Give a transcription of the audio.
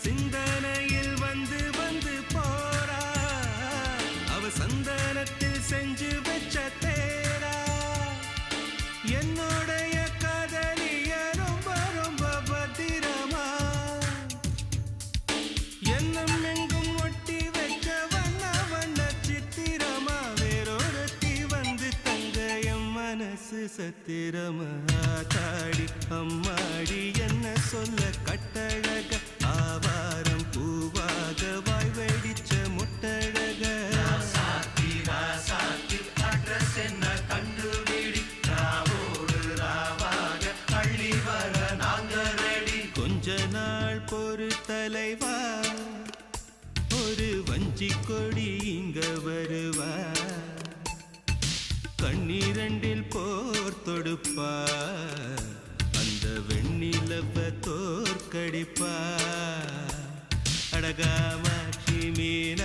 சிந்தனையில் வந்து வந்து போறா அவ சந்தனத்தில் செஞ்சு வச்ச தேரா என்னுடைய காதலிய ரொம்ப ரொம்ப பத்திரமா எண்ணம் எங்கும் ஒட்டி வச்ச வண்ண வண்ண சித்திரமா வேறொருத்தி வந்து தங்க என் மனசு சத்திரமா தாடி அம்மாடி என்ன சொல்ல கட்டழக ஆவாரம் பூவாக வாய் வெடிச்ச முட்டழக அட்ரஸ் என்ன கண்டுபிடி ராவோடு ராவாக அள்ளி வர நாங்க ரெடி கொஞ்ச நாள் பொறு தலைவா ஒரு வஞ்சி கொடி இங்க வருவா கண்ணீரண்டில் போர் தொடுப்பா அந்த வெண்ணிலவ தோற்கடிப்பா அடகாமாட்சி மீன